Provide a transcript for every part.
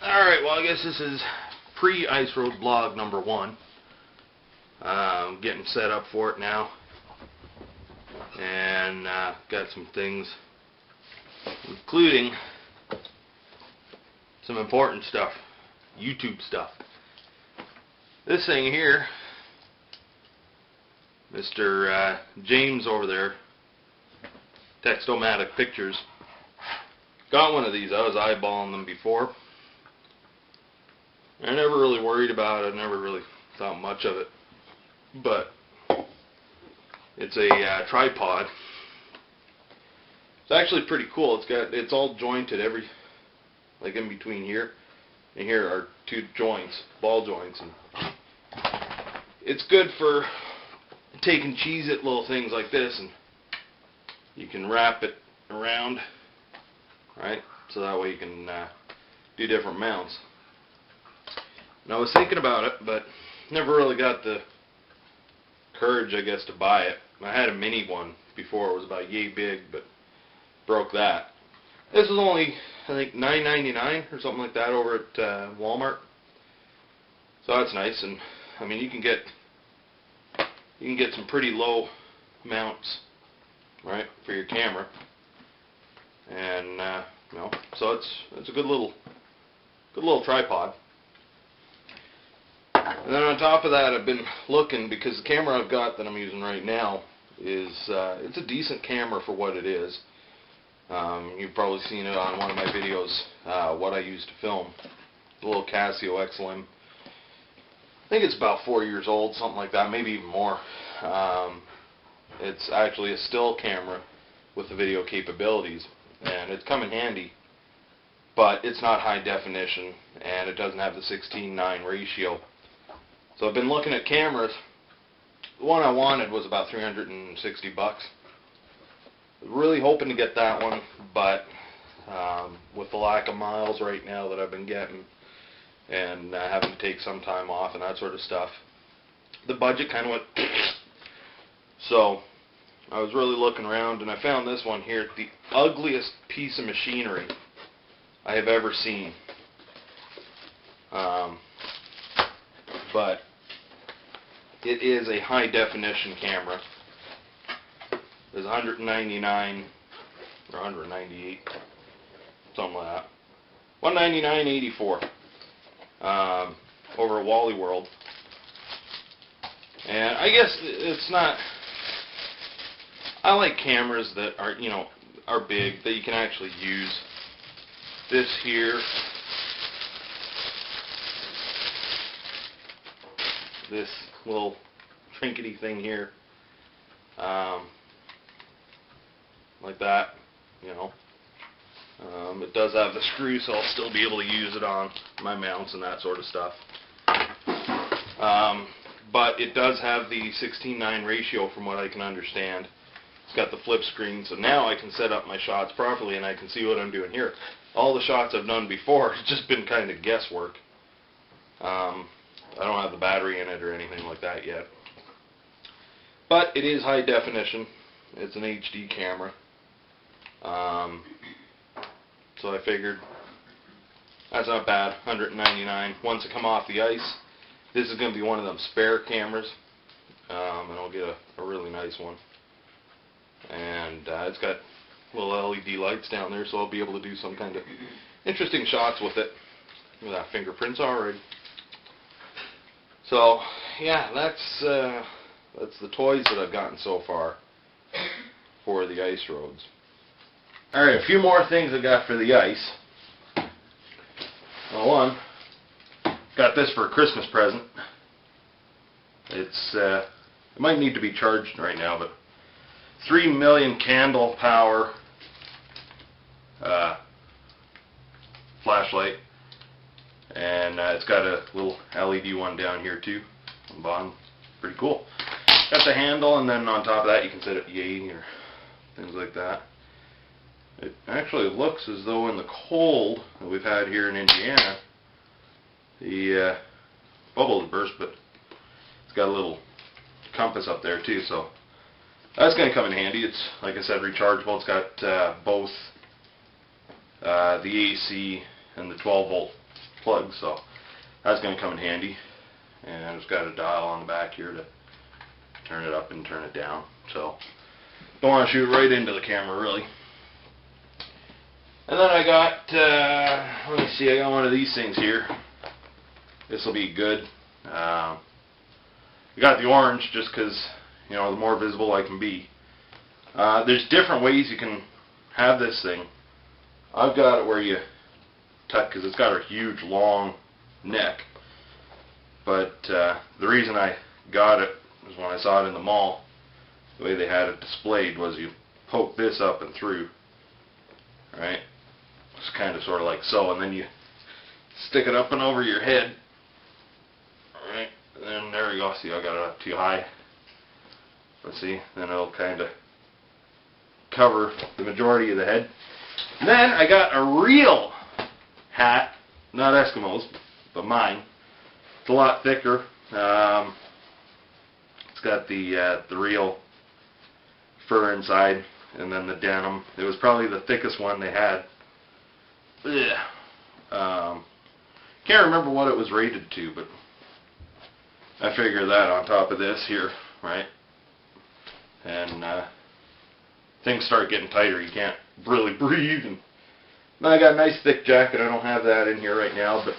Alright, well I guess this is pre-Ice Road vlog number 1. Getting set up for it now. And got some things, including some important stuff. YouTube stuff. This thing here, Mr. James over there, Textomatic Pictures, got one of these. I was eyeballing them before. I never really worried about it, never really thought much of it, but it's a tripod. It's actually pretty cool. It's all jointed, like in between here and here are two joints, ball joints, and it's good for taking Cheez-It little things like this, and you can wrap it around, right? So that way you can do different mounts. And I was thinking about it, but never really got the courage, I guess, to buy it. I had a mini one before. It was about yay big, but broke that. This is only, I think, $9.99 or something like that over at Walmart. So that's nice. And I mean, you can get some pretty low mounts, right, for your camera. And you know, so it's a good little tripod. And then on top of that, I've been looking, because the camera I've got that I'm using right now is it's a decent camera for what it is. You've probably seen it on one of my videos, what I use to film. The little Casio XLM. I think it's about 4 years old, something like that, maybe even more. It's actually a still camera with the video capabilities, and it's come in handy, but it's not high definition, and it doesn't have the 16:9 ratio. So I've been looking at cameras. The one I wanted was about $360. Really hoping to get that one, but with the lack of miles right now that I've been getting, and having to take some time off and that sort of stuff, the budget kind of went. So I was really looking around, and I found this one here, the ugliest piece of machinery I have ever seen. But it is a high definition camera. It's $199 or $198, something like that. $199.84 over at Wally World. And I guess it's not. I like cameras that are, you know, are big, that you can actually use. This here, this little trinkety thing here, like that, you know. It does have the screw, so I'll still be able to use it on my mounts and that sort of stuff. But it does have the 16:9 ratio, from what I can understand. It's got the flip screen, so now I can set up my shots properly and I can see what I'm doing here. All the shots I've done before, it's just been kind of guesswork. I don't have the battery in it or anything like that yet. But it is high definition. It's an HD camera. So I figured that's not bad, $199. Once I come off the ice, this is going to be one of them spare cameras, and I'll get a really nice one. And it's got little LED lights down there, so I'll be able to do some kind of interesting shots with it. Look at that, fingerprints already. So yeah, that's the toys that I've gotten so far for the ice roads. Alright, a few more things I got for the ice. Well, one, got this for a Christmas present. It's it might need to be charged right now, but 3 million candle power flashlight, and it's got a little LED one down here too on the bottom. Pretty cool. Got the handle, and then on top of that you can set it yay or things like that. It actually looks as though in the cold that we've had here in Indiana, the bubble has burst, but it's got a little compass up there too, so that's going to come in handy. It's, like I said, rechargeable. It's got both the AC and the 12 volt plugs, so that's going to come in handy. And it's got a dial on the back here to turn it up and turn it down. So don't want to shoot right into the camera really. And then I got, let me see, I got one of these things here. This will be good. I got the orange just because, you know, the more visible I can be. There's different ways you can have this thing. I've got it where you tuck, because it's got a huge long neck. But the reason I got it was when I saw it in the mall, the way they had it displayed was you poke this up and through, right? It's kind of sort of like so, and then you stick it up and over your head, right? And then there you go. See, I got it up too high. But see, then it'll kind of cover the majority of the head. And then I got a real hat, not Eskimo's, but mine. It's a lot thicker. It's got the real fur inside, and then the denim. It was probably the thickest one they had. Can't remember what it was rated to, but I figure that on top of this here, right? And things start getting tighter. You can't really breathe. And then I got a nice thick jacket. I don't have that in here right now, but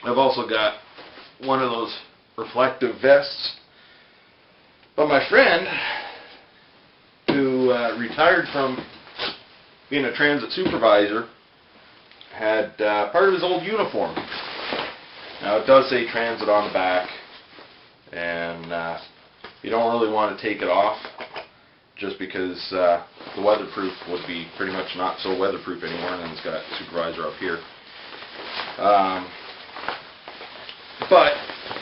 I've also got one of those reflective vests. But my friend, who retired from being a transit supervisor, had part of his old uniform. Now it does say transit on the back, and you don't really want to take it off, just because the weatherproof would be pretty much not so weatherproof anymore, and then it's got supervisor up here. But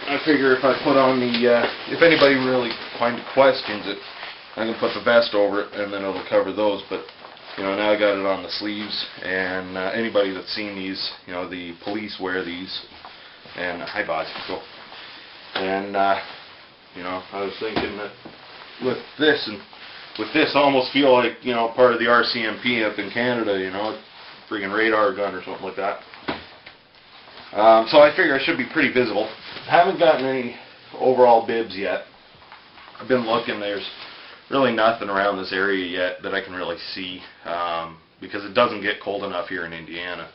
I figure if I put on the, if anybody really kind of questions it, I can put the vest over it, and then it'll cover those. But you know, now I got it on the sleeves, and anybody that's seen these, you know, the police wear these. And hi, boss. Cool. And you know, I was thinking that with this I almost feel like, you know, part of the RCMP up in Canada, you know, freaking radar gun or something like that. So I figure I should be pretty visible. I haven't gotten any overall bibs yet. I've been looking. There's really nothing around this area yet that I can really see, because it doesn't get cold enough here in Indiana.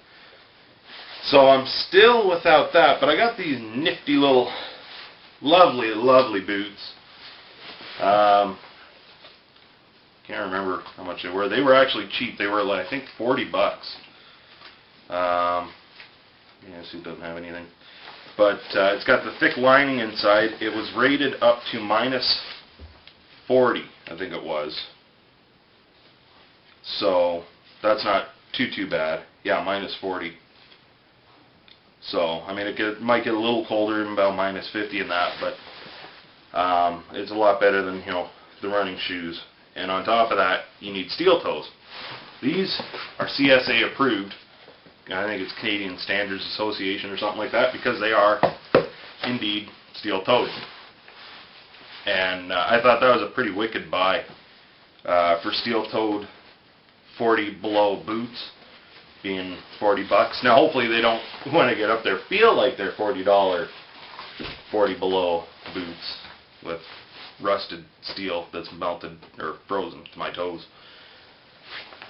So I'm still without that, but I got these nifty little, lovely, lovely boots. Can't remember how much they were. They were actually cheap. They were, like, I think, $40. Yeah, see, it doesn't have anything. But it's got the thick lining inside. It was rated up to -40, I think it was. So that's not too bad. Yeah, -40. So I mean, it might get a little colder, even about -50 in that, but it's a lot better than, you know, the running shoes. And on top of that, you need steel toes. These are CSA approved. I think it's Canadian Standards Association or something like that, because they are indeed steel-toed. And I thought that was a pretty wicked buy for steel-toed 40 below boots, being $40. Now hopefully they don't, when I get up there, feel like they're $40 40 below boots with rusted steel that's melted or frozen to my toes.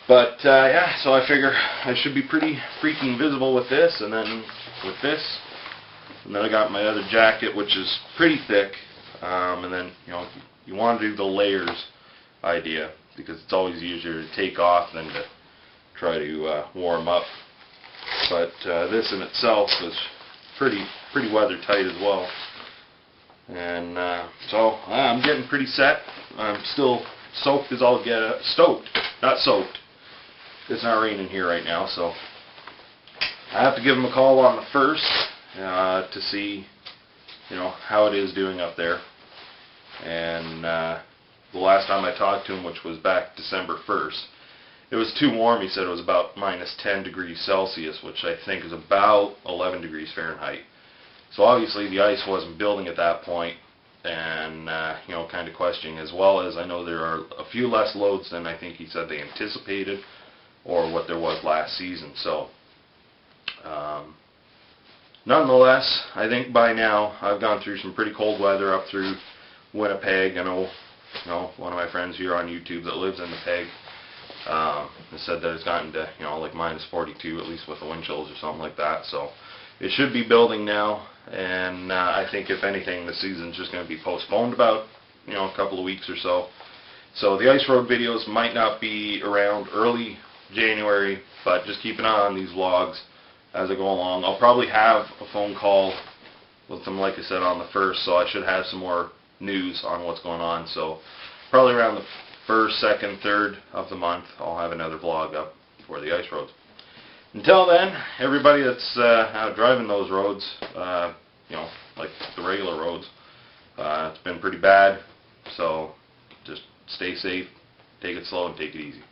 But yeah, so I figure I should be pretty freaking visible with this, and then with this, and then I got my other jacket, which is pretty thick, and then, you know, you want to do the layers idea, because it's always easier to take off than to try to warm up. But this in itself is pretty weather tight as well. And so I'm getting pretty set. I'm still soaked as all get stoked, not soaked. It's not raining here right now, so I have to give them a call on the 1st to see, you know, how it is doing up there. And the last time I talked to him, which was back December 1st, it was too warm. He said it was about -10 degrees Celsius, which I think is about 11 degrees Fahrenheit. So obviously the ice wasn't building at that point, and you know, kind of questioning, as well as I know there are a few less loads than I think he said they anticipated, or what there was last season. So nonetheless, I think by now I've gone through some pretty cold weather up through Winnipeg. I know, one of my friends here on YouTube that lives in the Peg has said that it's gotten to, like minus 42, at least with the wind chills or something like that. So it should be building now, and I think if anything, the season's just going to be postponed about, a couple of weeks or so. So the ice road videos might not be around early January, but just keep an eye on these vlogs as I go along. I'll probably have a phone call with them, like I said, on the 1st, so I should have some more news on what's going on. So probably around the 1st, 2nd, 3rd of the month, I'll have another vlog up for the ice roads. Until then, everybody that's out driving those roads, like the regular roads, it's been pretty bad, so just stay safe, take it slow, and take it easy.